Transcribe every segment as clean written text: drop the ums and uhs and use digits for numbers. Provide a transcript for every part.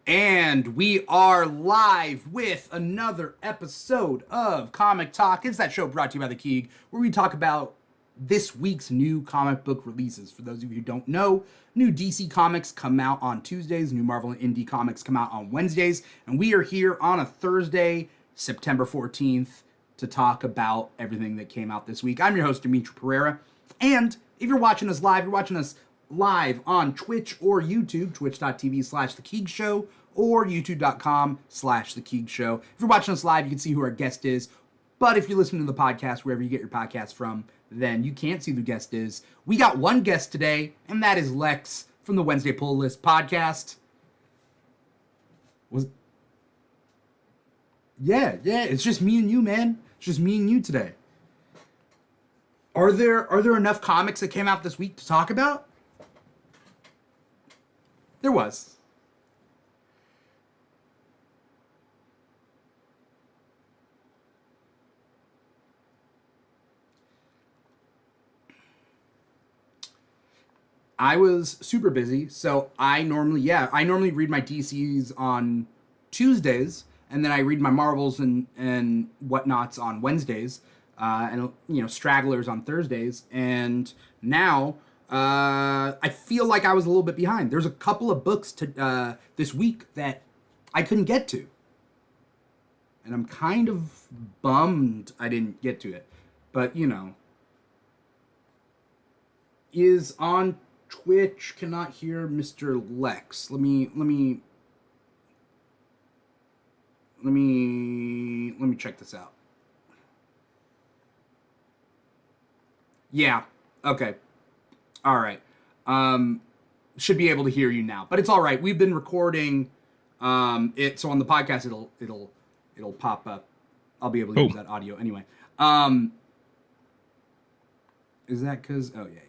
And we are live with another episode of Comic Talk. It's that show brought to you by The Keeg, where we talk about this week's new comic book releases. For those of you who don't know, new DC comics come out on Tuesdays, new Marvel and Indie comics come out on Wednesdays, and we are here on a Thursday, September 14th, to talk about everything that came out this week. I'm your host, Dimithri Perera, and if you're watching us live, you're watching us live on Twitch or YouTube, twitch.tv/The Keeg Show, or youtube.com/The Keeg Show. If you're watching us live, you can see who our guest is. But if you're listening to the podcast, wherever you get your podcast from, then you can't see who the guest is. We got one guest today, and that is Lex from the Wednesday Pull List podcast. Yeah, it's just me and you, man. It's just me and you today. Are there enough comics that came out this week to talk about? There was. I was super busy, so I normally read my DCs on Tuesdays, and then I read my Marvels and whatnots on Wednesdays, and stragglers on Thursdays. And now I feel like I was a little bit behind. There's a couple of books to this week that I couldn't get to, and I'm kind of bummed I didn't get to it. But is on Twitch, cannot hear Mr. Lex. Let me check this out. Yeah. Okay. All right. Should be able to hear you now, but it's all right. We've been recording it, so on the podcast it'll pop up. I'll be able to use that audio anyway. Is that because? Oh yeah.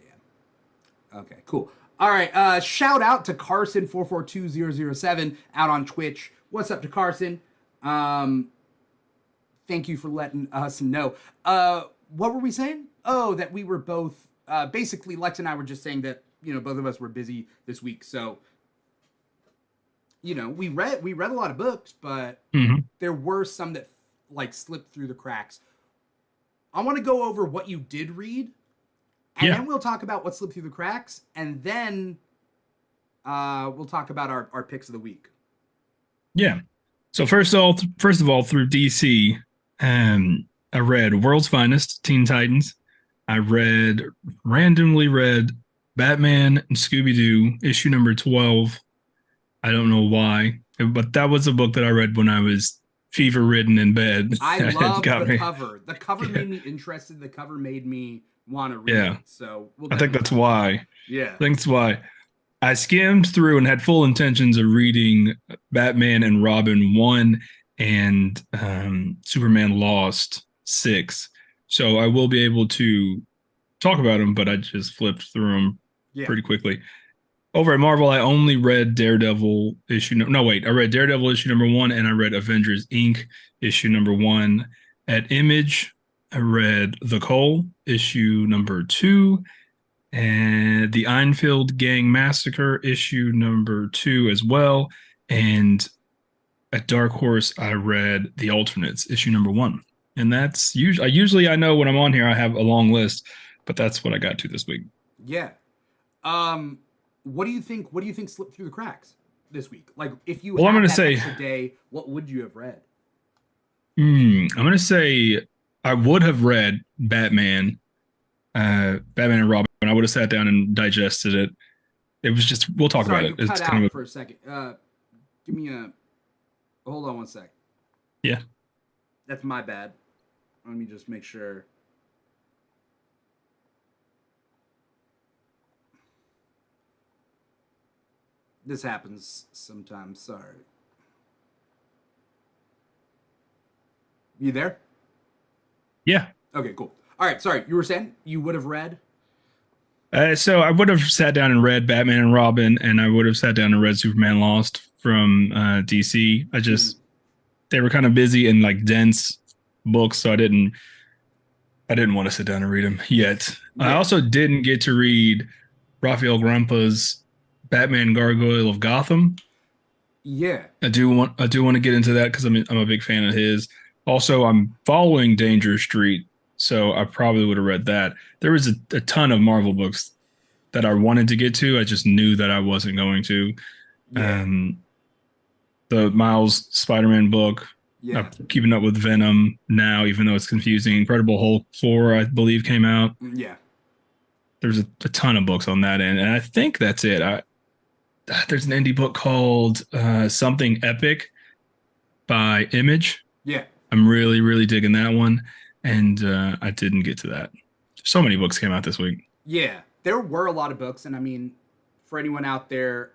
Okay, cool. All right, shout out to Carson442007 out on Twitch. What's up to Carson? Thank you for letting us know. What were we saying? Oh, that we were both, basically Lex and I were just saying that, both of us were busy this week. So, we read a lot of books, but there were some that slipped through the cracks. I want to go over what you did read. And then we'll talk about what slipped through the cracks, and then we'll talk about our picks of the week. Yeah. So first of all, through DC, I read World's Finest, Teen Titans. I randomly read Batman and Scooby-Doo, issue number 12. I don't know why, but that was a book that I read when I was fever-ridden in bed. I love the cover. The cover made me interested. The cover made me want to read it. So I think that's why. Yeah. That's why. I skimmed through and had full intentions of reading Batman and Robin 1 and Superman Lost 6. So I will be able to talk about them, but I just flipped through them pretty quickly. Over at Marvel, I only read Daredevil issue. I read Daredevil issue number 1, and I read Avengers Inc. issue number 1. At Image, I read The Cole, issue number 2, and The Enfield Gang Massacre, issue number 2 as well. And at Dark Horse, I read The Alternates, issue number 1. And that's usually I know when I'm on here, I have a long list, but that's what I got to this week. Yeah. What do you think slipped through the cracks this week? Like, if you had that extra day, what would you have read? I'm going to say I would have read Batman and Robin. I would have sat down and digested it. It was just, we'll talk about it. It's kind of for a second. Give me hold on one sec. Yeah. That's my bad. Let me just make sure. This happens sometimes. Sorry. You there? Yeah. Okay, cool. All right, sorry. You were saying you would have read? So I would have sat down and read Batman and Robin, and I would have sat down and read Superman Lost from DC. They were kind of busy and dense books, so I didn't want to sit down and read them yet. Yeah. I also didn't get to read Rafael Grampa's Batman Gargoyle of Gotham. Yeah. I do want to get into that because I'm a big fan of his. Also, I'm following Danger Street, so I probably would have read that. There was a ton of Marvel books that I wanted to get to. I just knew that I wasn't going to. Yeah. Um, the Miles Spider-Man book, Yeah. keeping up with Venom now, even though it's confusing. Incredible Hulk 4, I believe, came out. Yeah. There's a ton of books on that end, and I think that's it. There's an indie book called Something Epic by Image. Yeah. I'm really, really digging that one, and I didn't get to that. So many books came out this week. Yeah. There were a lot of books, and I mean, for anyone out there,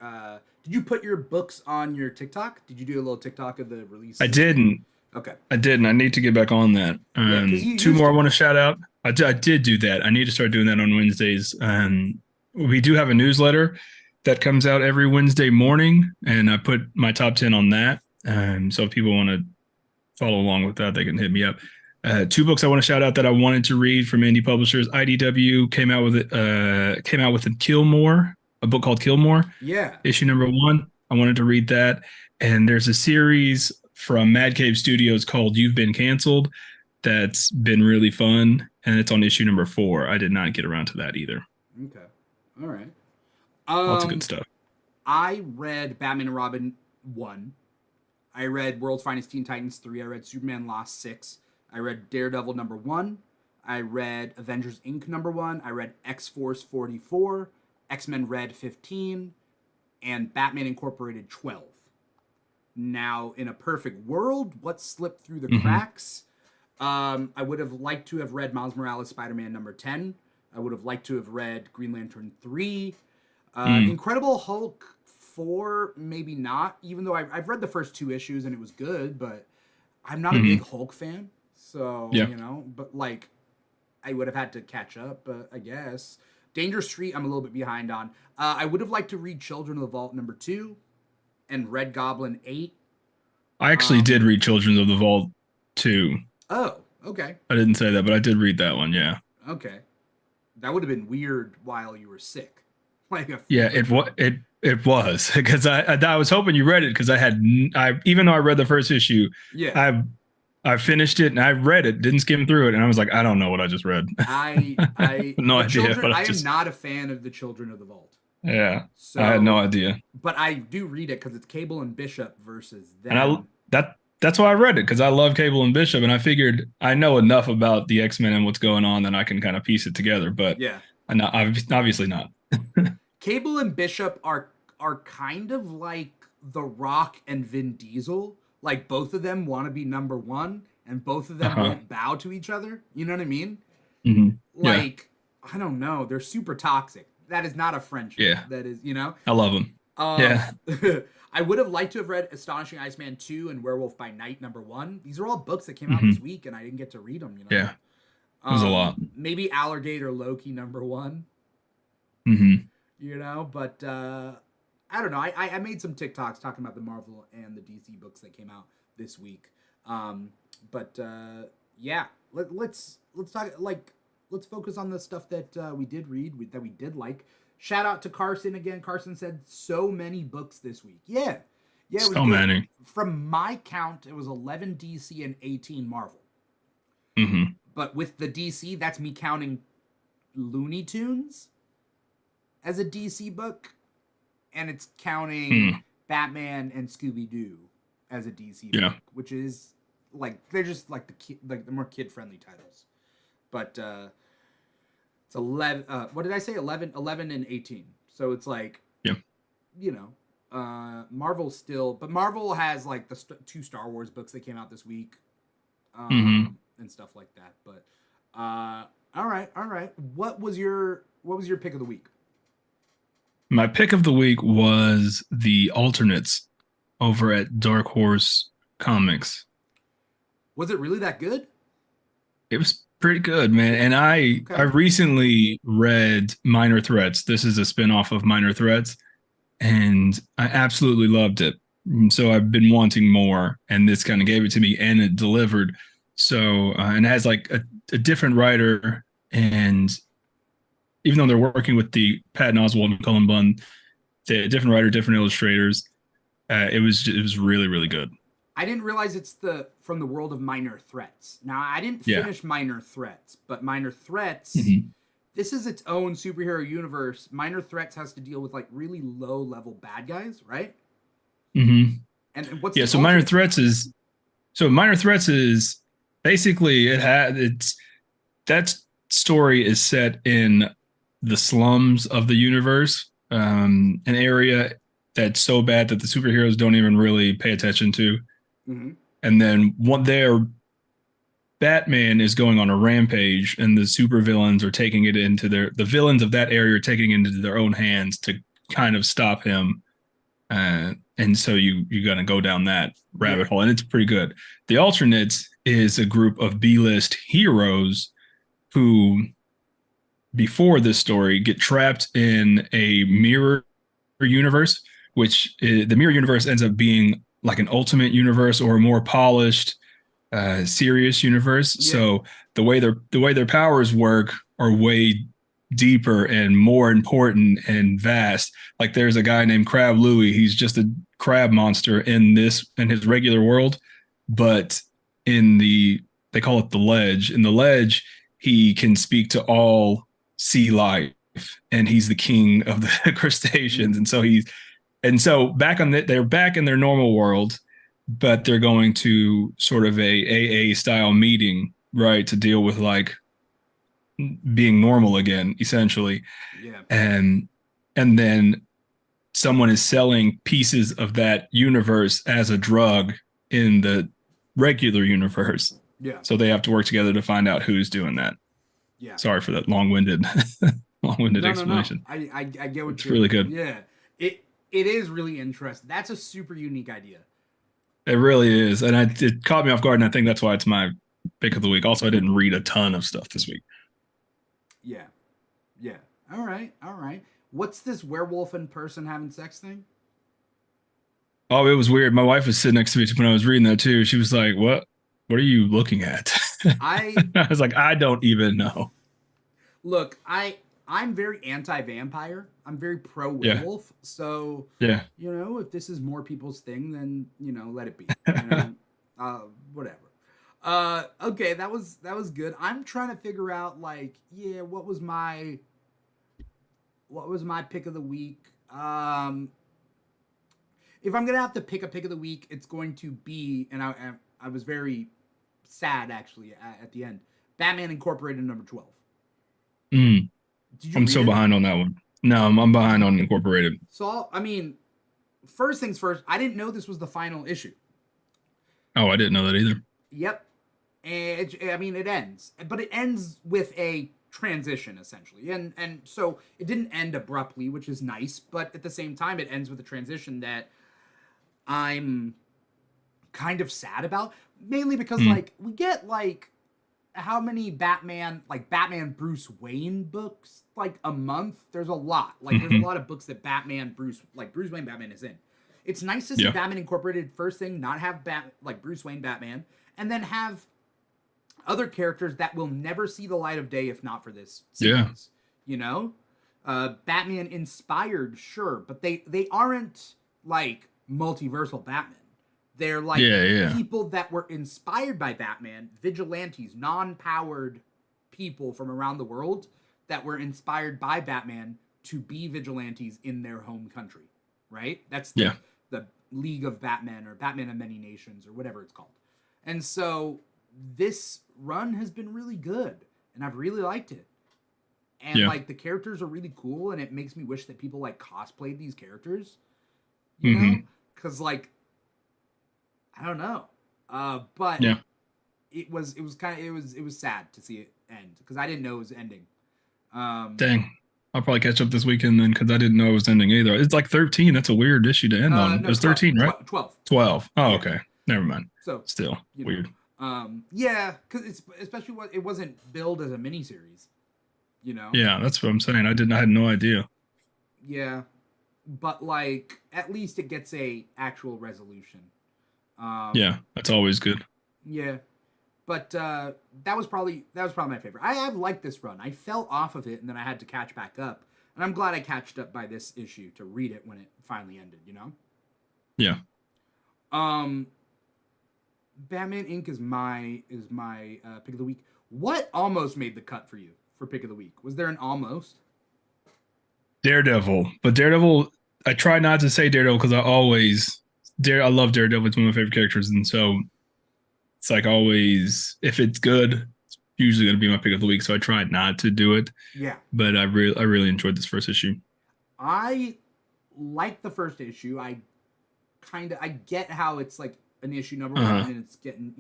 did you put your books on your TikTok? Did you do a little TikTok of the I releases this week? didn't. Okay. I didn't. I need to get back on that. Yeah, because you Two used more I to. want to shout out. I did do that. I need to start doing that on Wednesdays. We do have a newsletter that comes out every Wednesday morning, and I put my top 10 on that. So if people want to follow along with that, they can hit me up. Two books I want to shout out that I wanted to read from indie publishers. IDW came out with a book called Killmore, Yeah. issue number 1. I wanted to read that. And there's a series from Mad Cave Studios called You've Been Canceled that's been really fun, and it's on issue number 4. I did not get around to that either. Okay. All right. Lots of good Um, stuff. I read Batman and Robin 1. I read World's Finest Teen Titans 3. I read Superman Lost 6. I read Daredevil number 1. I read Avengers Inc. number 1. I read X Force 44, X-Men Red 15, and Batman Incorporated 12. Now, in a perfect world, what slipped through the Hmm. cracks? I would have liked to have read Miles Morales Spider-Man number 10. I would have liked to have read Green Lantern 3. Mm. Incredible Hulk 4, maybe not, even though I've read the first 2 issues and it was good, but I'm not a big Hmm. Hulk fan. So, Yeah. but like, I would have had to catch up, I guess. Danger Street, I'm a little bit behind on. I would have liked to read Children of the Vault number 2 and Red Goblin 8. I actually did Um, read Children of the Vault too. oh, okay. I didn't say that, but I did read that one. Yeah. Okay. That would have been weird while you were sick. Like Yeah, like it was because I was hoping you read it because I even though I read the first issue, yeah. I finished it and I read it, didn't skim through it, and I was like, I don't know what I just read. No The idea, children. but I I am just not a fan of the Children of the Vault. yeah, I had no So, idea, but I do read it because it's Cable and Bishop versus and I them. that's why I read it because I love Cable and Bishop, and I figured I know enough about the X Men and what's going on that I can kind of piece it together, but Yeah, I'm not, obviously not. Cable and Bishop are kind of like The Rock and Vin Diesel. Like both of them want to be number one, and both of them Uh-huh. won't bow to each other. You know what I mean? Hmm. Yeah, Like I don't know. They're super toxic. That is not a friendship. yeah, That is, you know. I love them. Um, Yeah. I would have liked to have read Astonishing Iceman 2 and Werewolf by Night number 1. These are all books that came out this Hmm. week and I didn't get to read them, Yeah, it was a lot. Maybe Alligator Loki number 1, Hmm. but I don't know. I made some TikToks talking about the Marvel and the DC books that came out this week. Um, but yeah, let's talk let's focus on the stuff that we did read that we did like. Shout out to Carson again. Carson said so many books this week. Yeah, yeah, it was So good. many. From my count, it was 11 DC and 18 Marvel. Hmm. But with the DC, that's me counting Looney Tunes as a DC book, and it's counting Mm. Batman and Scooby Doo as a DC Yeah. book, which is like they're just like the more kid friendly titles. But it's 11. What did I say? 11 and 18. So it's like Yeah. you know, Marvel still, but Marvel has like the 2 Star Wars books that came out this week, Hmm. and stuff like that. But all right, all right. What was your pick of the week? My pick of the week was the alternates over at Dark Horse Comics. Was it really that good? It was pretty good, man. And I Okay. recently read Minor Threats. This is a spinoff of Minor Threats, and I absolutely loved it. And so I've been wanting more, and this kind of gave it to me, and it delivered. So and it has like a different writer, and even though they're working with the Patton Oswalt and Cullen Bunn, the different writer, different illustrators. It was really really good. I didn't realize it's the from the world of Minor Threats. Now I didn't Yeah. finish Minor Threats, but Minor Threats, Hmm. this is its own superhero universe. Minor Threats has to deal with like really low level bad guys, right? Hmm. And what's Yeah. the So minor alternate? threats is so minor threats is basically it's that story is set in the slums of the universe, an area that's so bad that the superheroes don't even really pay attention to. Mm-hmm. And then one there, Batman is going on a rampage, and the supervillains are taking it into the villains of that area are taking it into their own hands to kind of stop him. And so you got to go down that Yeah. rabbit hole, and it's pretty good. The Alternates is a group of B-list heroes who before this story get trapped in a mirror universe, which the mirror universe ends up being like an ultimate universe or a more polished, serious universe. Yeah. So the way their powers work are way deeper and more important and vast. Like there's a guy named Crab Louie. He's just a crab monster in his regular world, but in the they call it the ledge. In the ledge, he can speak to all sea life, and he's the king of the crustaceans. Mm. And so they're back in their normal world, but they're going to sort of a AA style meeting, right, to deal with like being normal again, essentially. Yeah. And and then someone is selling pieces of that universe as a drug in the regular universe. Yeah. So they have to work together to find out who's doing that. Yeah. Sorry for that long-winded long-winded No, no, no. explanation. I get what It's you're. really good. Yeah. It is really interesting. That's a super unique idea. It really is. And it caught me off guard, and I think that's why it's my pick of the week. Also, I didn't read a ton of stuff this week. Yeah. Yeah. All right. All right. What's this werewolf in person having sex thing? Oh, it was weird. My wife was sitting next to me when I was reading that too. She was like, "What? What are you looking at?" I I was like, "I don't even know." look. I'm very anti-vampire. I'm very pro Yeah, werewolf. So, yeah, if this is more people's thing, then let it be. Uh, whatever. Okay, that was good. I'm trying to figure out like, yeah, what was my pick of the week? If I'm gonna have to pick a pick of the week, it's going to be, and I was very sad actually at the end. Batman Incorporated number 12. mm, Did you I'm read so it? behind on that one. No, I'm behind on Incorporated. So I mean, first things first, I didn't know this was the final issue. Oh, I didn't know that either. Yep, and I mean it ends, but it ends with a transition essentially, and so it didn't end abruptly, which is nice, but at the same time, it ends with a transition that I'm kind of sad about, mainly because Mm, like we get like how many Batman Bruce Wayne books like a month. There's a lot. Like there's a hmm. lot of books that Bruce Wayne Batman is in. It's nice to see Yeah, Batman Incorporated first thing not have Bruce Wayne Batman, and then have other characters that will never see the light of day if not for this yeah, series. You know, Batman inspired, sure, but they aren't like multiversal Batman. They're like yeah, yeah, people that were inspired by Batman, vigilantes, non-powered people from around the world that were inspired by Batman to be vigilantes in their home country. Right? That's the yeah, the League of Batman or Batman of Many Nations or whatever it's called. And so this run has been really good and I've really liked it. And yeah. like the characters are really cool and it makes me wish that people like cosplayed these characters, you know? Hmm. Cuz like I don't know. But Yeah. it was sad to see it end because I didn't know it was ending. Um Dang. I'll probably catch up this weekend then because I didn't know it was ending either. It's like 13. That's a weird issue to end on. It no, was 12, 13, right? 12, 12. 12. Oh, Yeah. okay. Never mind. So, Still you know. weird. Yeah, cuz it's especially what it wasn't billed as a miniseries, you know. Yeah, that's what I'm saying. I had no idea. Yeah. But like at least it gets a actual resolution. Um Yeah, that's always good. yeah. But that was probably my favorite. I have liked this run. I fell off of it and then I had to catch back up. And I'm glad I catched up by this issue to read it when it finally ended, you know? Yeah. Um, Batman Inc. is my pick of the week. What almost made the cut for you for pick of the week? Was there an almost? Daredevil. But Daredevil, I try not to say Daredevil because I love Daredevil. It's one of my favorite characters. And so it's like always, if it's good, it's usually going to be my pick of the week. So I tried not to do it. Yeah, But I really enjoyed this first issue. I like the first issue. I get how it's like an issue number Uh-huh. one and it's getting,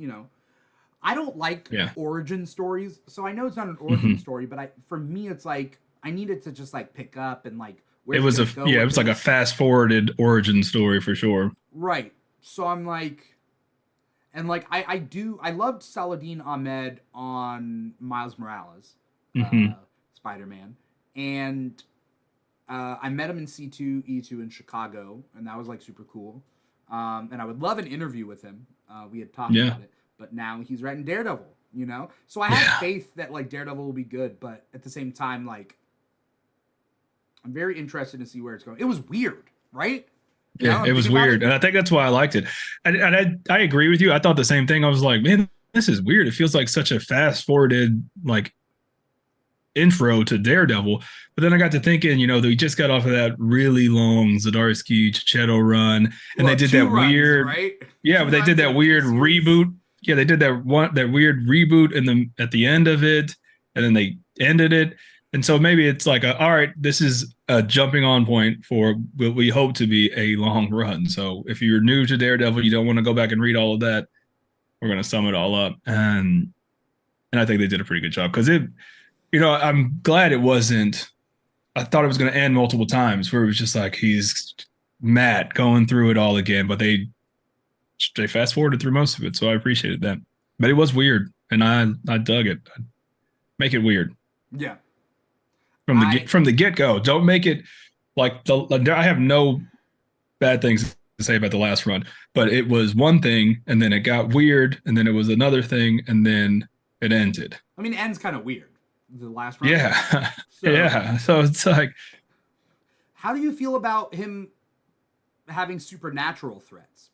I don't like Yeah. origin stories, so I know it's not an origin Hmm. story, but for me it's like I needed to just like pick up and like It where's it was gonna go it with was like a this? fast forwarded origin story for sure. Right. So I'm like, and like I loved Saladin Ahmed on Miles Morales, uh, Hmm. Spider Man, and I met him in C2E2 in Chicago, and that was like super cool. And I would love an interview with him. We had talked Yeah. about it, but now he's writing Daredevil. So I have Yeah. faith that like Daredevil will be good, but at the same time, like I'm very interested to see where it's going. It was weird, right? Now Yeah, I'm it was thinking about weird, it. and I think that's why I liked it. And I agree with you. I thought the same thing. I was like, man, this is weird. It feels like such a fast forwarded like intro to Daredevil. But then I got to thinking, they just got off of that really long Zdarsky Chichetto run, and they Well, did two that runs, weird, right? yeah, Two but they did runs in a that mini weird series. reboot. Yeah, they did that weird reboot in the at the end of it, and then they ended it. And so maybe it's like, all right, this is a jumping on point for what we hope to be a long run. So if you're new to Daredevil, you don't want to go back and read all of that. We're going to sum it all up, and I think they did a pretty good job because I'm glad it wasn't. I thought it was going to end multiple times where it was just like he's Matt going through it all again, but they fast forwarded through most of it, so I appreciated that. But it was weird, and I dug it. Make it weird Yeah, from I the get go. Don't make it like I have no bad things to say about the last run, but it was one thing, and then it got weird, and then it was another thing, and then it ended. I mean, ends kind of weird. The last run. Yeah, So, yeah. So it's like how do you feel about him having supernatural threats?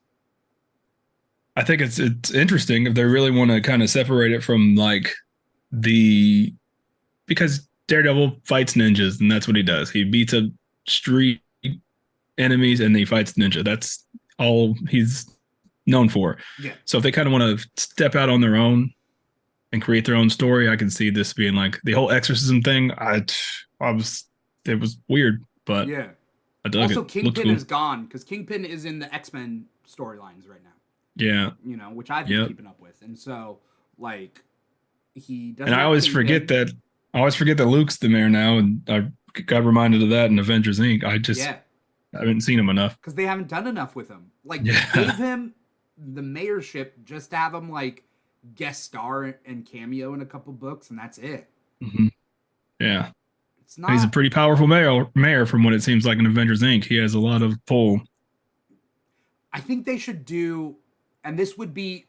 I think it's interesting if they really want to kind of separate it from like the because Daredevil fights ninjas and that's what he does. He beats up street enemies and he fights ninja. That's all he's known for. Yeah, So if they kind of want to step out on their own and create their own story, I can see this being like the whole exorcism thing. I was it was weird, but yeah. I dug Also, it. Looked Kingpin cool. is gone because Kingpin is in the X-Men storylines right now. Yeah. Which I've been Yep. keeping up with, and so like he And doesn't have Kingpin. I always forget that Luke's the mayor now, and I got reminded of that in Avengers Inc. Yeah, I haven't seen him enough. because they haven't done enough with him. Like they Yeah. gave him the mayorship just to have him like guest star and cameo in a couple books, and that's it. Mhm. Yeah. It's He's a not. pretty powerful mayor from what it seems like in Avengers Inc. He has a lot of pull. I think they should do, and this would be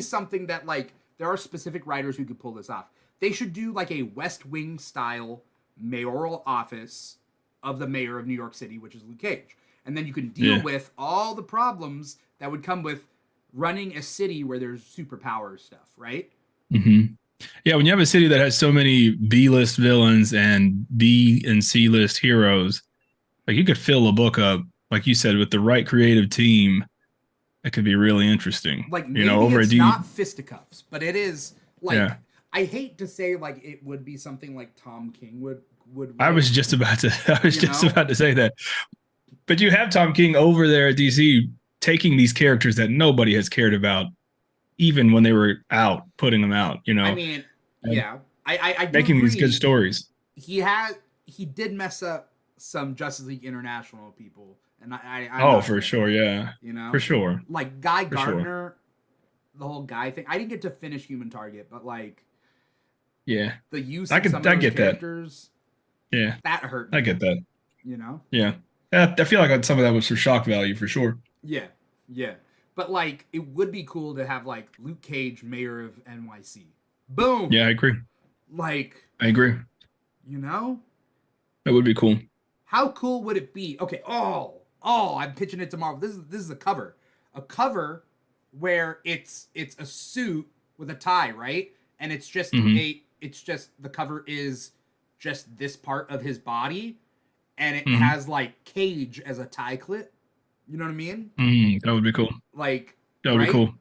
something that like there are specific writers who could pull this off. They should do like a West Wing style mayoral office of the mayor of New York City, which is Luke Cage, and then you can deal Yeah. with all the problems that would come with running a city where there's superpower stuff, right? Hmm. Yeah, when you have a city that has so many B-list villains and B and C-list heroes, like you could fill a book up, like you said, with the right creative team. It could be really interesting. Like maybe Over a it's D. not fisticuffs, but it is like Yeah. I hate to say like it would be something like Tom King would I was write, just about to I was you just know? about to say that. But you have Tom King over there at DC taking these characters that nobody has cared about, even when they were out, putting them out, I mean, and yeah, I do making these good agree. stories. He did mess up some Justice League International people, and I'm Oh, not a for fan of sure. that. Yeah. You know, For sure. like Guy For sure. Gardner, the whole guy thing. I didn't get to finish Human Target, but like Yeah. the use of some of I those get that. characters Yeah. that hurt I me. get that. You know? Yeah. I feel like some of that was for shock value for sure. Yeah, yeah. But like, it would be cool to have like Luke Cage, mayor of NYC. Boom. Yeah, I agree. Like, I agree. you know, That would be cool. how cool would it be? Okay. Oh, I'm pitching it to Marvel. This is a cover where it's a suit with a tie, right? And Hmm. it's just the cover is just this part of his body, and it Hmm. has like Cage as a tie clip. You know what I mean? That would be cool. Like, That would be right? cool.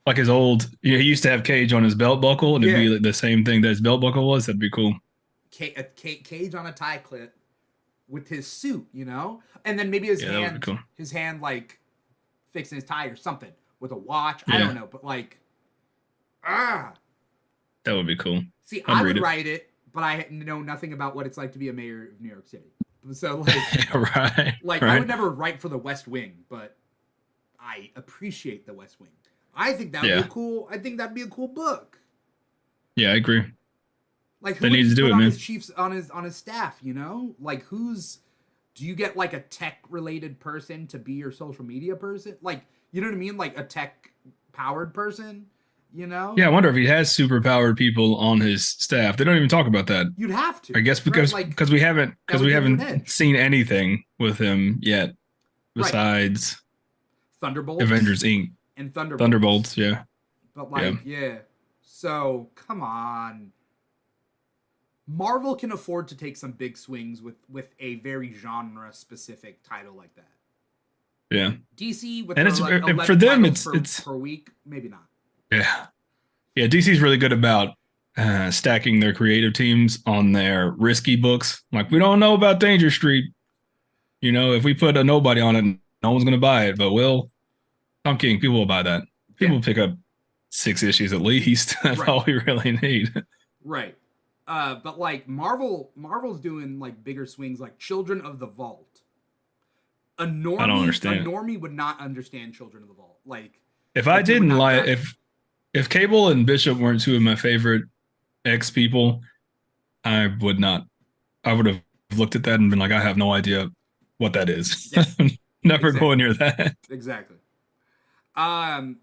Like his old, he used to have Cage on his belt buckle, and it'd Yeah, be like the same thing that his belt buckle was. That'd be cool. Cage on a tie clip with his suit, you know, and then maybe Yeah, that would be cool. his hand like fixing his tie or something with a watch. I don't Yeah, know, but like, ah, that would be cool. see, I'd I read would it. write it, but I know nothing about what it's like to be a mayor of New York City. So like, Right, I right. would never write for the West Wing, but I appreciate the West Wing. I think that would be a Yeah, cool. I think that'd be a cool book. yeah, I agree. Like, who They would need he to do put it, on his man. chiefs on his staff? You know, like who's do you get like a tech related person to be your social media person? Like, you know what I mean? Like a tech powered person, you Yeah, know? I wonder if he has superpowered people on his staff. They don't even talk about that. You'd have I to, guess right? because Like that because would we give you an haven't edge. seen anything with him yet Right. besides Thunderbolts Avengers Inc. and Thunderbolts. Thunderbolts. Yeah, But yeah, like, yeah. So, come on. Marvel can afford to take some big swings with a very genre specific title like that. yeah. DC with And their it's like for 11 them. titles It's per week, maybe not. yeah, yeah. DC's really good about stacking their creative teams on their risky books. Like we don't know about Danger Street. You know, if we put a nobody on it, no one's gonna buy it. But will Tom King, people will buy that. Yeah, People will pick up 6 issues at least. That's right, all we really need. right. But like Marvel's doing like bigger swings, like Children of the Vault. I don't A understand. normie would not understand Children of the Vault. If I Like it would didn't not like grab them. if Cable and Bishop weren't two of my favorite X people, I would not. I would have looked at that and been like, I have no idea what that is. Yeah, Never go exactly, near that. exactly. Um,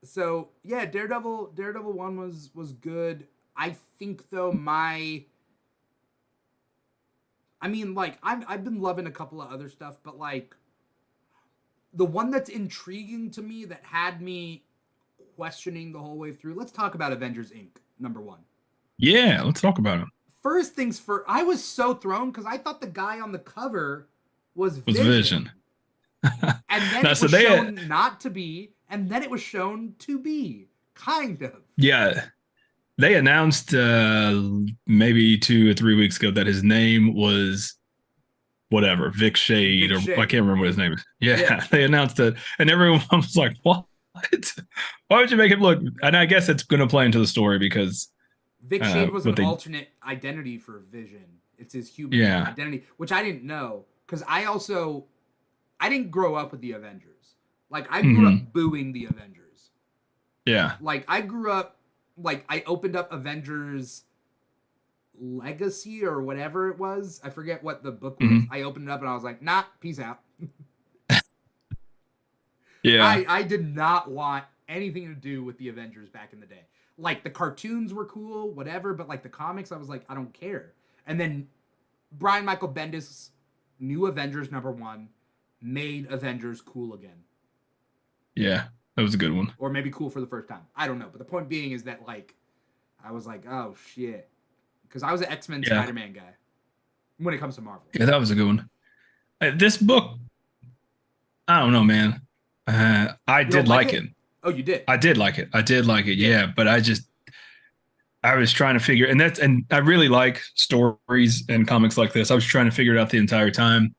so yeah, Daredevil one was good. I think though I mean like I've been loving a couple of other stuff, but like the one that's intriguing to me that had me questioning the whole way through. Let's talk about Avengers Inc. #1. Yeah, let's talk about it. First things first, I was so thrown because I thought the guy on the cover was It was Vision. Vision. And then Now, it so was they had, shown not to be, and then it was shown to be. Kind of. yeah, they announced maybe 2 or 3 weeks ago that his name was whatever, Vic Shade, Vic or I Shade. can't remember what his name is. Yeah. Yeah, they announced it, and everyone was like, "What? Why would you make him look?" And I guess it's going to play into the story because Vic Shade was an what they, alternate identity for Vision. It's his human yeah, identity, which I didn't know because I didn't grow up with the Avengers. Like I grew hmm, up booing the Avengers. yeah, Like I grew up like I opened up Avengers Legacy or whatever it was. I forget what the book was. hmm, I opened it up and I was like, nah, peace out. yeah, I did not want anything to do with the Avengers back in the day. Like the cartoons were cool, whatever, but like the comics, I was like, I don't care. And then Brian Michael Bendis' new Avengers #1 made Avengers cool again. yeah. That was a good one. Or maybe cool for the first time. I don't know. But the point being is that like I was like, oh shit. Because I was an X-Men Yeah, Spider-Man guy when it comes to Marvel. yeah, that was a good one. This book, I don't know, man. I You don't did like like it? it. Oh, you did? I did like it. I did like it. Yeah. Yeah, but I was trying to figure, and I really like stories and comics like this. I was trying to figure it out the entire time.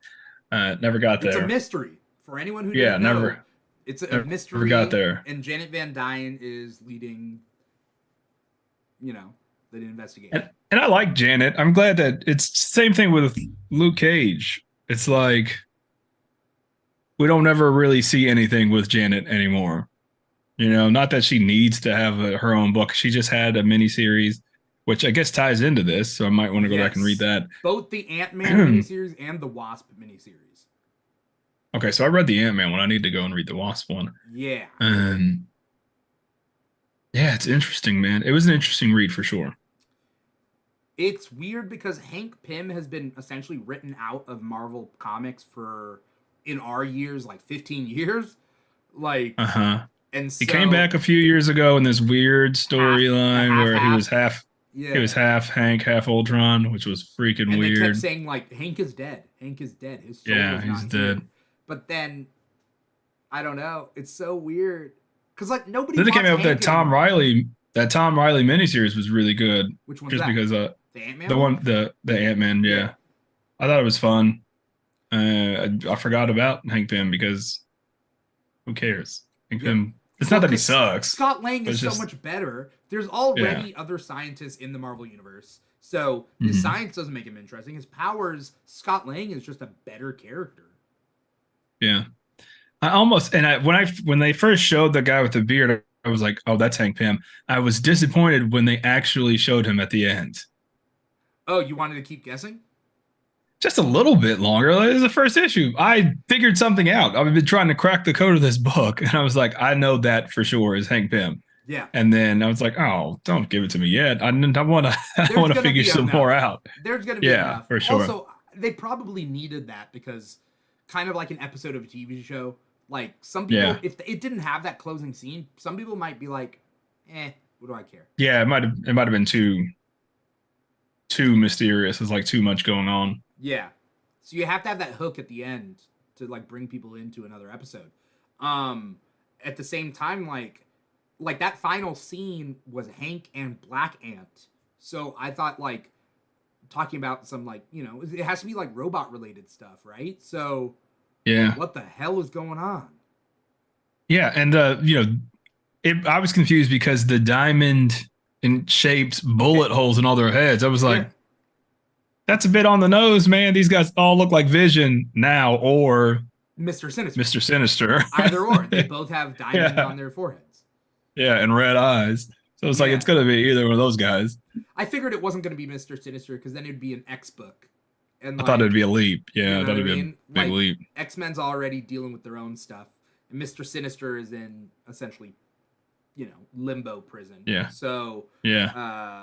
Never got It's a there. mystery. For anyone who Yeah, didn't know, never, it's a never got mystery, there. and Janet Van Dyne is leading, you know, the investigation. And I like Janet. I'm glad that it's same thing with Luke Cage. It's like we don't ever really see anything with Janet anymore. You know, not that she needs to have her own book. She just had a mini series, which I guess ties into this. So I might want to go back and read Yes. that. Both the Ant-Man miniseries and the Wasp miniseries. Okay, so I read the Ant Man one. I need to go and read the Wasp one. Yeah. Um, yeah, it's interesting, man. It was an interesting read for sure. It's weird because Hank Pym has been essentially written out of Marvel Comics for in our years, like 15 years. Like, Uh-huh. and He came so back a few years ago in this weird storyline where half. he was Yeah. half Hank, half Ultron, which was freaking And they kept weird. saying, like, Hank is dead. Hank is dead. His soul Yeah, is he's not dead. here. But then, I don't know. It's so weird. Because, like, nobody Then they came wants out with Hank anymore. That Tom Riley miniseries was really good. Which one's Just that? because The Ant Man the one? one the Ant-Man, Yeah. yeah. I thought it was fun. I forgot about Hank Pym because who cares? Hank Yeah. Pym. It's not Well, that he because sucks, Scott Lang but is it's so just much better. There's yeah. already other scientists in the Marvel Universe. So his Hmm. science doesn't make him interesting. His powers, Scott Lang is just a better character. Yeah. I almost and I when they first showed the guy with the beard, I was like, oh, that's Hank Pym. I was disappointed when they actually showed him at the end. Oh, you wanted to keep guessing? Just a little bit longer. Like, it was the first issue. I figured something out. I've been trying to crack the code of this book, and I was like, I know that for sure is Hank Pym. Yeah. And then I was like, oh, don't give it to me yet. I want to I There's want to gonna figure be some enough. more out. There's gonna be Yeah, enough. for sure. Also, they probably needed that because kind of like an episode of a TV show. Like some people, Yeah. if it didn't have that closing scene, some people might be like, what do I care? Yeah, it might have been too mysterious. It's like too much going on. Yeah. So you have to have that hook at the end to like bring people into another episode. Um at the same time, like that final scene was Hank and Black Ant. So I thought like talking about some like, it has to be like robot related stuff, right? So Yeah. what the hell is going on? Yeah, and I was confused because the diamond in shaped bullet holes in all their heads. I was like, Yeah. that's a bit on the nose, man. These guys all look like Vision now or Mr. Sinister. Mr. Sinister. Either or. They both have diamonds Yeah. on their foreheads. Yeah, and red eyes. So it's like Yeah. it's gonna be either one of those guys. I figured it wasn't going to be Mr. Sinister because then it'd be an X book. And I thought it'd be a leap. you Yeah, know I thought what I it'd be mean? a big Like, leap. X-Men's already dealing with their own stuff. And Mr. Sinister is in essentially, limbo prison. Yeah. So Yeah.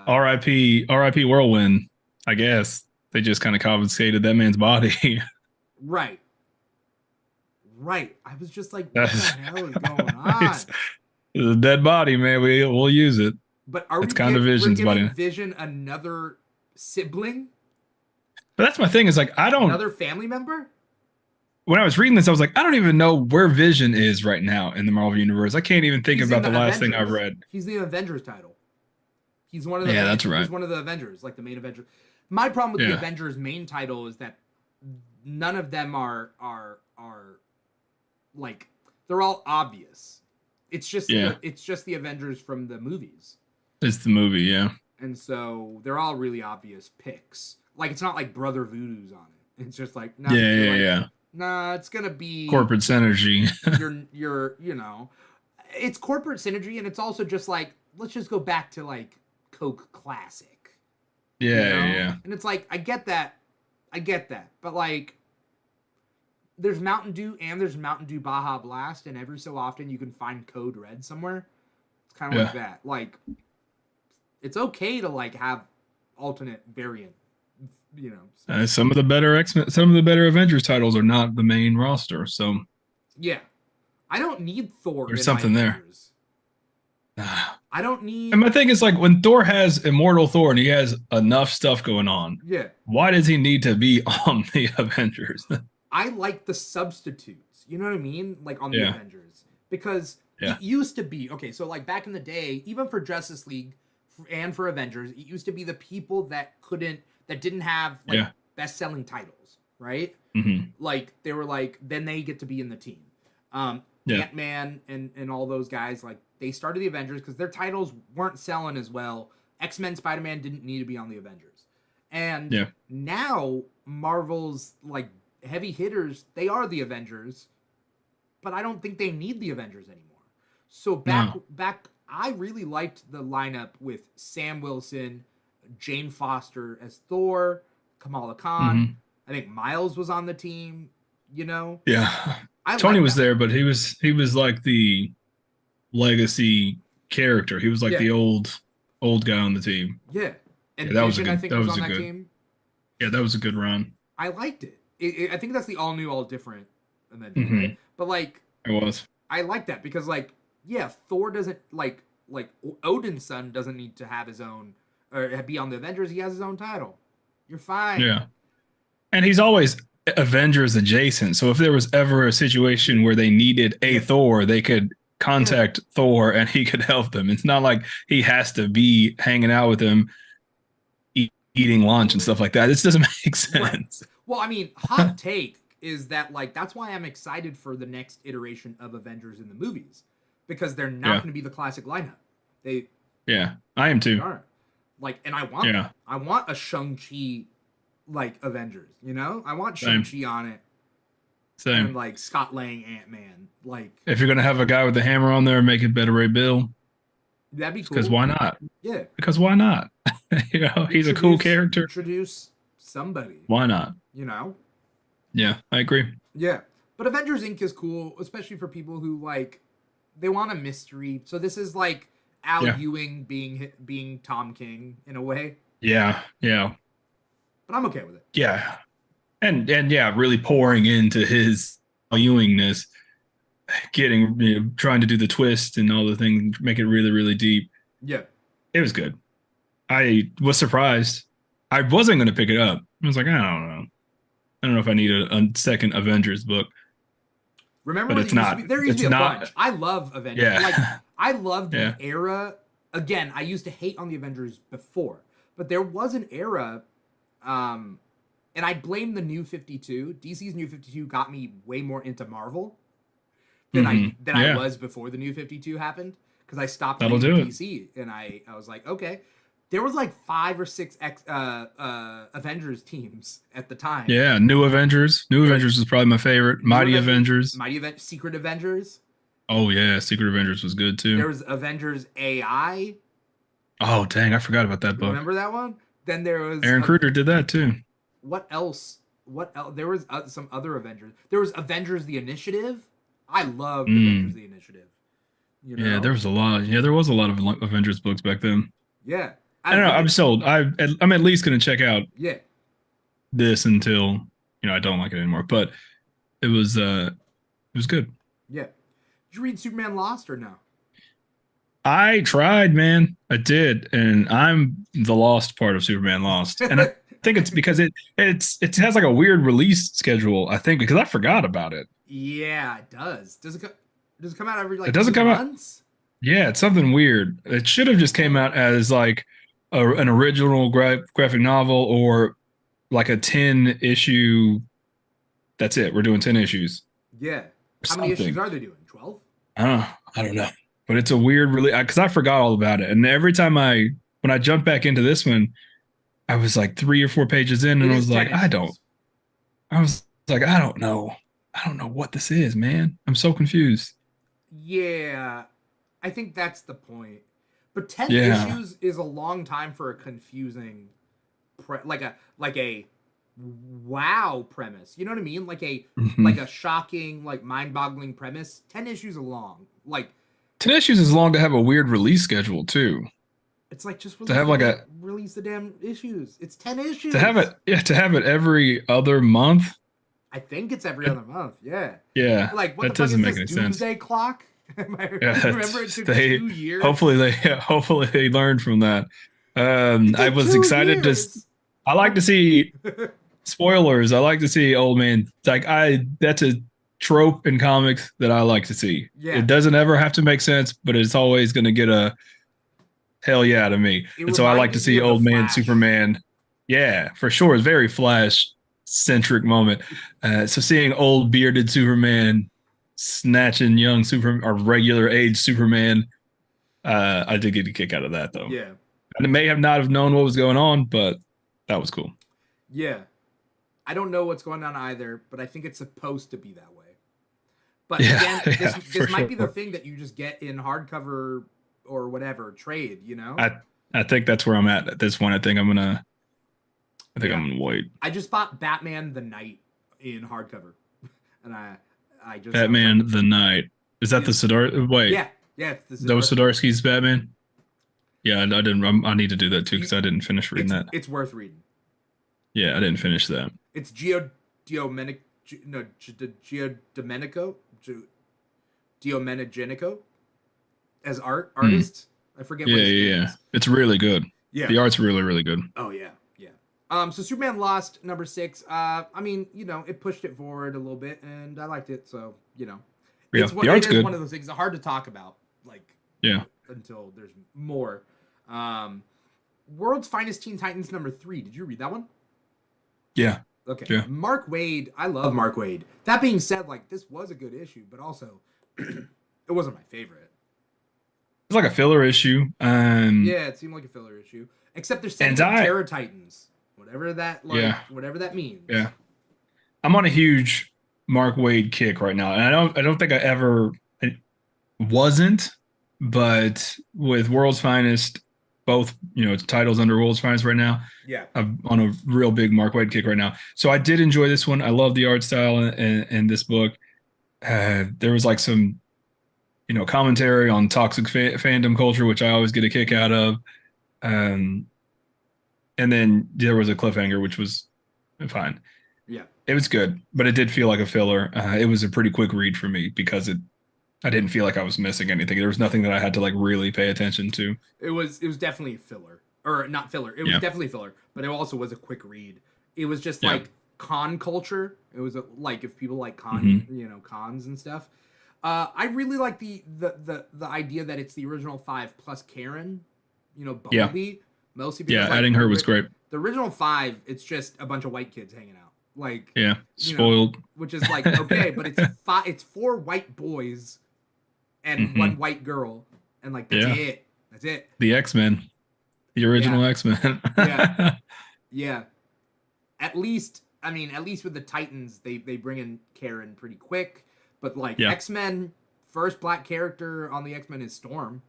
R.I.P. Whirlwind. I guess they just kind of confiscated that man's body. right. Right. I was just like, what That's- the hell is going on? it's a dead body, man. We'll use it. But are It's we kind of Vision's we're giving buddy. Vision another sibling? But that's my thing. Is like I don't. Another family member? When I was reading this, I was like, I don't even know where Vision is right now in the Marvel universe. I can't even think He's about in the last thing I've Avengers. read. He's the Avengers title. He's one of the Yeah, that's right. He's one of the Avengers, like the main Avengers. My problem with the Yeah. Avengers main title is that none of them are like they're all obvious. It's just the Avengers from the movies. It's the movie, yeah. And so they're all really obvious picks. Like it's not like Brother Voodoo's on it. It's just like Yeah. Nah, it's gonna be Corporate synergy. your it's corporate synergy, and it's also just like let's just go back to like Coke Classic. Yeah. And it's like I get that, but like there's Mountain Dew and there's Mountain Dew Baja Blast, and every so often you can find Code Red somewhere. It's kind of like that. Like it's okay to like have alternate variant. Some of the better Avengers titles are not the main roster, so yeah, I don't need Thor. There's in something my there. Avengers. I don't need. And my thing is like when Thor has Immortal Thor and he has enough stuff going on, Yeah, why does he need to be on the Avengers? I like the substitutes. You know what I mean? Like on the Yeah. Avengers, because it used to be okay. So like back in the day, even for Justice League and for Avengers, it used to be the people that didn't have like best-selling titles, right? Mm-hmm. Like they were like then they get to be in the team. Ant-Man and all those guys, like they started the Avengers because their titles weren't selling as well. X-Men, Spider-Man didn't need to be on the Avengers. And now Marvel's like heavy hitters, they are the Avengers, but I don't think they need the Avengers anymore. So back I really liked the lineup with Sam Wilson, Jane Foster as Thor, Kamala Khan. Mm-hmm. I think Miles was on the team, Yeah. I Tony like was that. there, but he was like the legacy character. He was like the old guy on the team. Yeah. And that was Vision, a good. I think, That was was on a that good. team. Yeah, that was a good run. I liked it. I think that's the all new, all different Avengers, right? Mm-hmm. But like, It was. I like that because like, yeah, Thor doesn't like Odin's son doesn't need to have his own or be on the Avengers. He has his own title. You're fine. Yeah. And he's always Avengers adjacent. So if there was ever a situation where they needed a Yeah, Thor, they could yeah, contact Thor and he could help them. It's not like he has to be hanging out with them, eating lunch and stuff like that. This doesn't make right. sense. Well, I mean, hot take is that like that's why I'm excited for the next iteration of Avengers in the movies because they're not Yeah. going to be the classic lineup. They Yeah. I am they too. aren't. Like, and I want that. Yeah. I want a Shang-Chi like Avengers. You know, I want Same. Shang-Chi on it and Same. like Scott Lang Ant-Man. Like If you're gonna have a guy with a hammer on there, make it Better Ray Bill. that'd be Because cool. why not? Yeah. Because why not? He's a cool character. Introduce somebody. Why not? You know. Yeah, I agree. Yeah. But Avengers Inc. is cool, especially for people who like they want a mystery. So this is like Al Yeah. Ewing being Tom King in a way, Yeah. Yeah. but I'm okay with it. Yeah. And yeah, really pouring into his Ewingness, getting trying to do the twist and all the things, make it really, really deep. Yeah. It was good. I was surprised. I wasn't gonna pick it up. I was like, I don't know. I don't know if I need a second Avengers book. Remember But when it's not. there used to It's be a not. bunch. I love Avengers. Yeah. Like I loved Yeah. the era. Again, I used to hate on the Avengers before, but there was an era, and I blame the New 52. DC's New 52 got me way more into Marvel than I Yeah. was before the New 52 happened because I stopped That'll reading do it. DC and I was like, okay. There was like 5 or 6 Avengers teams at the time. Yeah. New Avengers. New Avengers was probably my favorite. Mighty Avengers. Secret Avengers. Oh yeah, Secret Avengers was good too. There was Avengers AI. Oh dang, I forgot about that book. Remember that one? Then there was Aaron Kruger did that too. What else? What else? There was some other Avengers. There was Avengers: The Initiative. I loved Avengers: The Initiative. You know? Yeah, there was a lot. Yeah, there was a lot of Avengers books back then. Yeah. I don't know. I'm sold. I'm at least going to check out Yeah. this until I don't like it anymore. But it was good. Yeah. Did you read Superman Lost or no? I tried, man. I did, and I'm the lost part of Superman Lost, and I think it's because it has like a weird release schedule. I think because I forgot about it. Yeah, it does. Does it come out every like It doesn't 2 come out. months? Yeah, it's something weird. It should have just came out as like an original graphic novel or like a 10 issue. That's it. We're doing 10 issues. Yeah. How many issues are they doing? 12? I don't know. But it's a weird really because I forgot all about it. And every time when I jumped back into this one, I was like 3 or 4 pages in and I was like, I don't know. I don't know what this is, man. I'm so confused. Yeah. I think that's the point. But 10 Yeah. issues is a long time for a confusing like a wow premise. You know what I mean? Like Mhm. like a shocking, like mind-boggling premise. 10 issues are long. Like 10 issues is long to have a weird release schedule too. it's like just To have like release the damn issues. It's 10 issues. to have it every other month. I think it's every other month. Yeah. Yeah. Like what that the fuck doesn't is make this any sense. Doomsday Clock? Yeah, Remember it took they 2 years. hopefully they learned from that. It I took was 2 excited years. I like to see spoilers. I like to see old man that's a trope in comics that I like to see. Yeah. It doesn't ever have to make sense, but it's always going to get a hell yeah to me. And so I like to see old man Superman. Yeah, for sure. It's very Flash centric moment. So seeing old bearded Superman snatching young or regular age Superman, I did get a kick out of that though. Yeah. And it may have not have known what was going on, but that was cool. Yeah. I don't know what's going on either, but I think it's supposed to be that way. But Yeah, again, this might be the sure. thing that you just get in hardcover or whatever trade, you know? I think that's where I'm at this point. I think I'm gonna wait. I just bought Batman the Night in hardcover. And I just Batman the Night. Is that the Sidar? Wait. Yeah. Yeah, it's Those Zdarsky's Batman? Yeah, I didn't. I need to do that too because I didn't finish reading that. It's worth reading. Yeah, I didn't finish that. It's Gio Domenici Giandomenico, Diomenegenico as Hmm. artist. I forget what Yeah, his yeah, name yeah. is. It's really good. Yeah. The art's really, really good. Oh yeah, yeah. So Superman Lost number 6. I mean, it pushed it forward a little bit, and I liked it. So Yeah, the it art's is good. one of those things hard to talk about, like Yeah, until there's more. Um, World's Finest Teen Titans number 3. Did you read that one? yeah, Okay, yeah. Mark Waid. I love Mark Waid. That being said, like this was a good issue, but also it wasn't my favorite. It's like a filler issue. Yeah, it seemed like a filler issue. Except they're And setting up Terror Titans, whatever that yeah, whatever that means. yeah. I'm on a huge Mark Wade kick right now, and I don't think I wasn't, but with World's Finest, both titles under World's Finest right now, Yeah. I'm on a real big Mark Wade kick right now. So I did enjoy this one. I love the art style in this book. There was like some commentary on toxic fandom culture, which I always get a kick out of. Um, and then there was a cliffhanger, which was fine. Yeah. It was good, but it did feel like a filler. It was a pretty quick read for me because I didn't feel like I was missing anything. There was nothing that I had to like really pay attention to. It was definitely a filler. Or not filler. It was Yeah. definitely filler, but it also was a quick read. It was just Yeah. like con culture. It was like if people like cons and stuff. I really like the idea that it's the original 5 plus Karen, Bumblebee, mostly because Yeah, adding her was great. The original 5, it's just a bunch of white kids hanging out. Like Yeah, spoiled. which is like okay, but it's 4 white boys and 1 white girl, and like that's it. That's it. The X-Men, the original X-Men. Yeah. Yeah. At least with the Titans, they bring in Karen pretty quick. But like X-Men, first black character on the X-Men is Storm.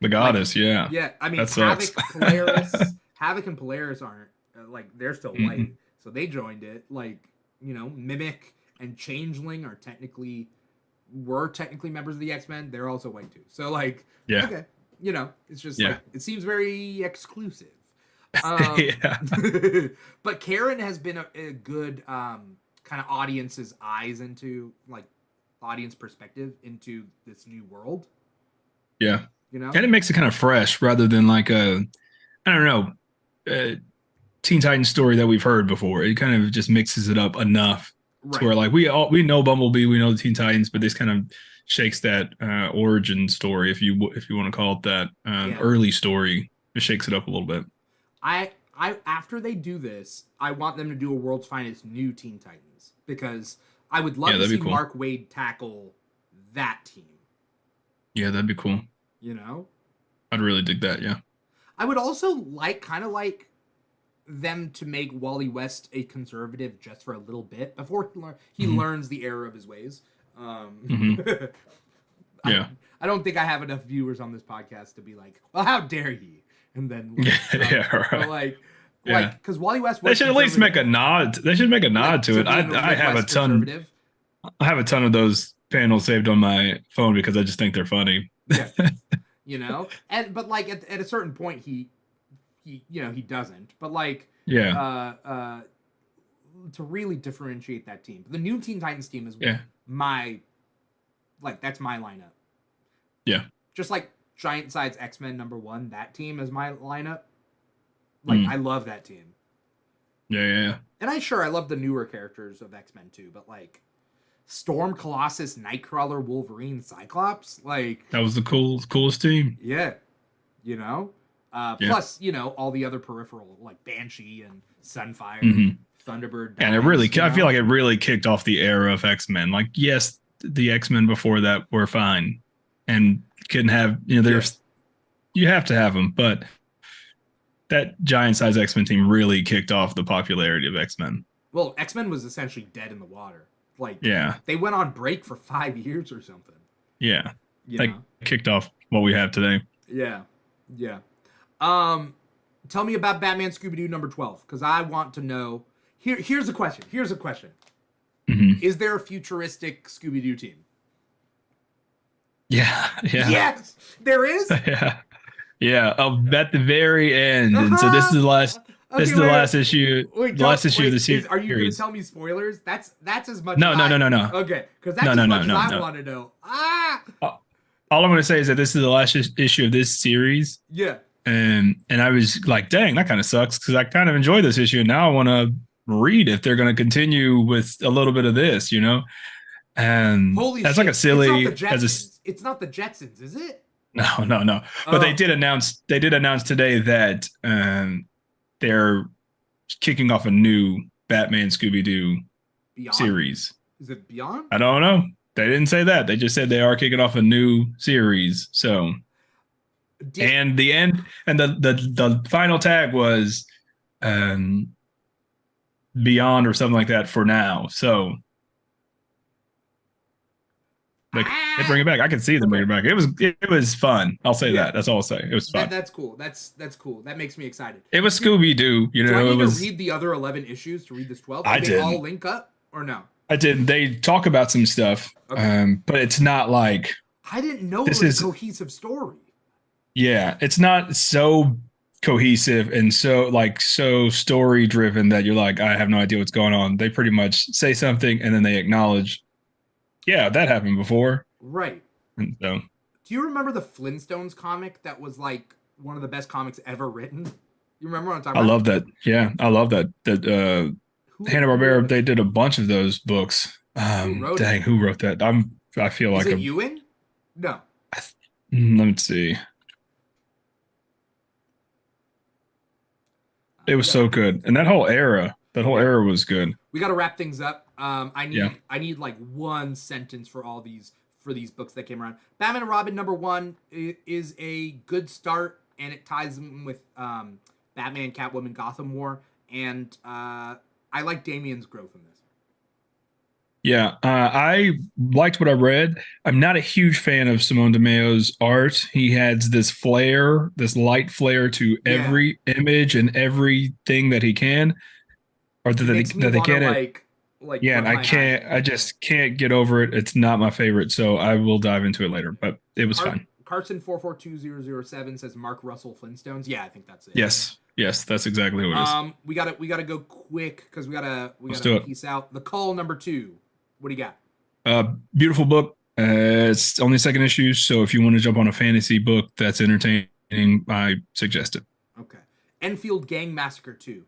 The goddess, Yeah. I mean, that Havoc and Polaris aren't they're still white, so they joined it. Like Mimic and Changeling were technically members of the X-Men. They're also white too. So okay, it's just it seems very exclusive. But Karen has been a good kind of audience's eyes into audience perspective into this new world. Yeah. And it makes it kind of fresh rather than like I don't know, Teen Titans story that we've heard before. It kind of just mixes it up enough to where like we know Bumblebee, we know the Teen Titans, but this kind of shakes that origin story, if you want to call it that, early story. It shakes it up a little bit. I after they do this, I want them to do a World's Finest new Teen Titans, because I would love to see cool. Mark Waid tackle that team. Yeah, that'd be cool. I'd really dig that. Yeah. I would also like them to make Wally West a conservative just for a little bit before he learns the error of his ways. Yeah. I don't think I have enough viewers on this podcast to be like, well, how dare he? And then right. But because Wally West, they should at least make a nod. They should make a nod to it. I have a ton. I have a ton of those panels saved on my phone because I just think they're funny. Yeah. But at a certain point he doesn't. But to really differentiate that team, the new Teen Titans team is that's my lineup. Yeah. Just like Giant Size X-Men #1, that team is my lineup. I love that team. Yeah. And I love the newer characters of X-Men too, but Storm, Colossus, Nightcrawler, Wolverine, Cyclops, that was the coolest team. Yeah. Plus, all the other peripheral Banshee and Sunfire, Thunderbird. And I feel like it really kicked off the era of X-Men. Yes, the X-Men before that were fine and couldn't have, you have to have them, but that Giant Size X-Men team really kicked off the popularity of X-Men. Well, X-Men was essentially dead in the water. They went on break for 5 years or something. Yeah. They kicked off what we have today. Yeah. Tell me about Batman Scooby-Doo #12, because I want to know. Here's a question. Is there a futuristic Scooby-Doo team? Yeah. Yes, there is. Yeah. At the very end, and so this is the last. This Okay, is the wait, last issue. wait, The last don't issue of wait. the Are you gonna series. tell me spoilers? That's as much as No, no, I. no, no, no, Okay, because no, that's no, as no, much as no, I no. want to know. Ah, All I'm going to say is that this is the last issue of this series, yeah. and I was like, dang, that kind of sucks because I kind of enjoyed this issue, and now I want to read if they're going to continue with a little bit of this, And Holy that's like a shit! It's not the silly as a Jetsons. It's not the Jetsons, is it? no, no, no. But they Oh, did announce today that they're kicking off a new Batman Scooby Doo Beyond? series. Is it Beyond? I don't know. They didn't say that. They just said they are kicking off a new series. So, Did and the end and the final tag was um Beyond or something like that for now. So they could bring ah? it back. I can see them Okay. bringing it back. It was fun. I'll say Yeah. that. That's all I'll say. It was fun. That's cool. That's cool. That makes me excited. It was Do, Scooby Doo. do I It need to was. read the other 11 issues to read this 12? I Do they all didn't. link up or no? I didn't. They talk about some stuff, Okay. but it's not like I didn't know it this was a is. cohesive story. Yeah, it's not so cohesive and so story driven that you're like, I have no idea what's going on. They pretty much say something and then they acknowledge, yeah, that happened before. Right. And so Do you remember the Flintstones comic that was like one of the best comics ever written? You remember what I'm talking I about? love that. Yeah, I love that. That Hanna Who wrote Barbera, it? they did a bunch of those books. Who wrote it? Dang, who wrote that? I feel Is like it Ewing? No. let me see. It We was got so good. And that whole yeah. era was good. We got to wrap things up. Yeah. I need like one sentence for all these for these books that came around. Batman and Robin #1 is a good start, and it ties them with Batman, Catwoman, Gotham War, and I like Damien's growth in this. Yeah, I liked what I read. I'm not a huge fan of Simone DeMeo's art. He has this flair, this light flair to Yeah, every image and everything that he can, or he makes me that they want to can. It. like Yeah, and rub I my eyes can't. in. I just can't get over it. It's not my favorite, so I will dive into it later. But it was fun. Carson 442007 says Mark Russell Flintstones. Yeah, I think that's it. Yes, yes, that's exactly what it is. We gotta go quick because we Let's gotta do it. piece out the call #2. What do you got? Beautiful book. It's only second issue, so if you want to jump on a fantasy book that's entertaining, I suggest it. Okay. Enfield Gang Massacre 2.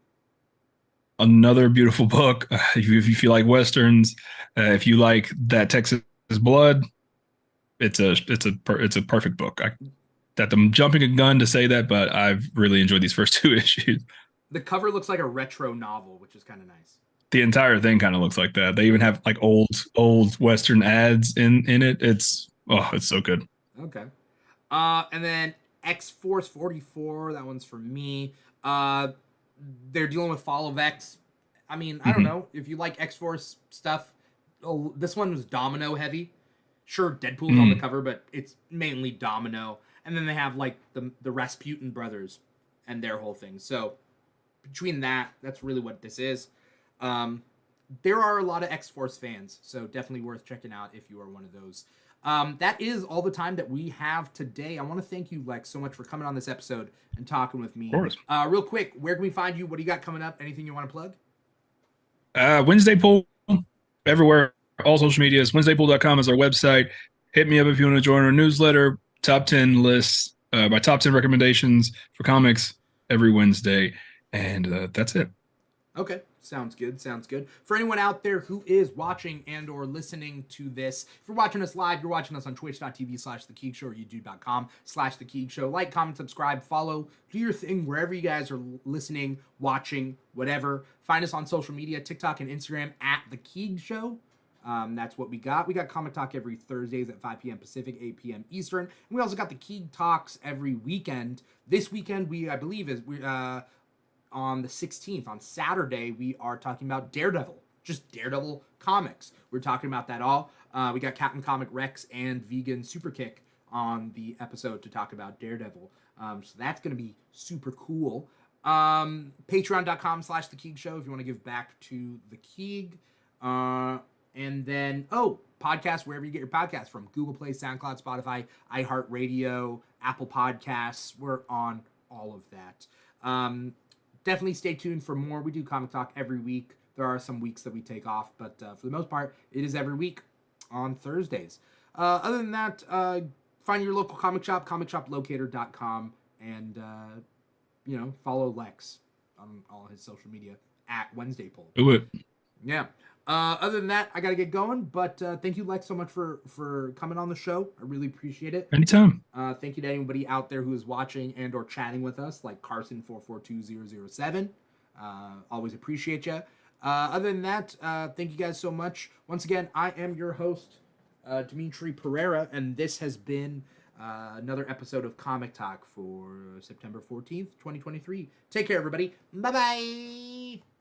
Another beautiful book. If you feel like westerns, if you like that Texas blood, it's a perfect book. I'm jumping a gun to say that, but I've really enjoyed these first two issues. The cover looks like a retro novel, which is kind of nice. The entire thing kind of looks like that. They even have like old western ads in it. It's so good. Okay. And then X Force 44. That one's for me. They're dealing with Fall of X. I mean, I don't Mhm. know if you like X Force stuff. Oh, this one was Domino heavy. Sure, Deadpool's on the Mm. cover, but it's mainly Domino. And then they have like the Rasputin brothers and their whole thing. So between that's really what this is. There are a lot of X Force fans, so definitely worth checking out if you are one of those. That is all the time that we have today. I want to thank you, Lex, so much for coming on this episode and talking with me. Of course. Real quick, where can we find you? What do you got coming up? Anything you want to plug? Wednesday pool everywhere, all social medias. Wednesdaypool.com is our website. Hit me up if you want to join our newsletter. Top 10 lists, my top 10 recommendations for comics every Wednesday. And that's it. Okay, sounds good. Sounds good. For anyone out there who is watching and or listening to this, if you're watching us live, you're watching us on twitch.tv/The Keeg Show or youtube.com/The Keeg Show. Like, comment, subscribe, follow, do your thing wherever you guys are listening, watching, whatever. Find us on social media, TikTok and Instagram @The Keeg Show. That's what we got. We got Comic Talk every Thursdays at 5 p.m. Pacific, 8 p.m. Eastern. And we also got the Keeg Talks every weekend. This weekend, I believe, is on the 16th, on Saturday, we are talking about Daredevil, just Daredevil comics. We're talking about that all. We got Captain Comic Rex and Vegan Superkick on the episode to talk about Daredevil. So that's going to be super cool. Patreon.com/The Keeg Show if you want to give back to The Keeg. And then, podcast, wherever you get your podcasts from. Google Play, SoundCloud, Spotify, iHeartRadio, Apple Podcasts. We're on all of that. definitely stay tuned for more. We do Comic Talk every week. There are some weeks that we take off, but for the most part, it is every week on Thursdays. Other than that, find your local comic shop, comicshoplocator.com, and, follow Lex on all his social media at Wednesday Poll. Do it. Yeah. Other than that, I got to get going, but thank you, Lex, so much for coming on the show. I really appreciate it. Anytime. Thank you to anybody out there who is watching and or chatting with us, like Carson442007. Always appreciate you. Other than that, thank you guys so much. Once again, I am your host, Dimithri Perera, and this has been another episode of Comic Talk for September 14th, 2023. Take care, everybody. Bye-bye.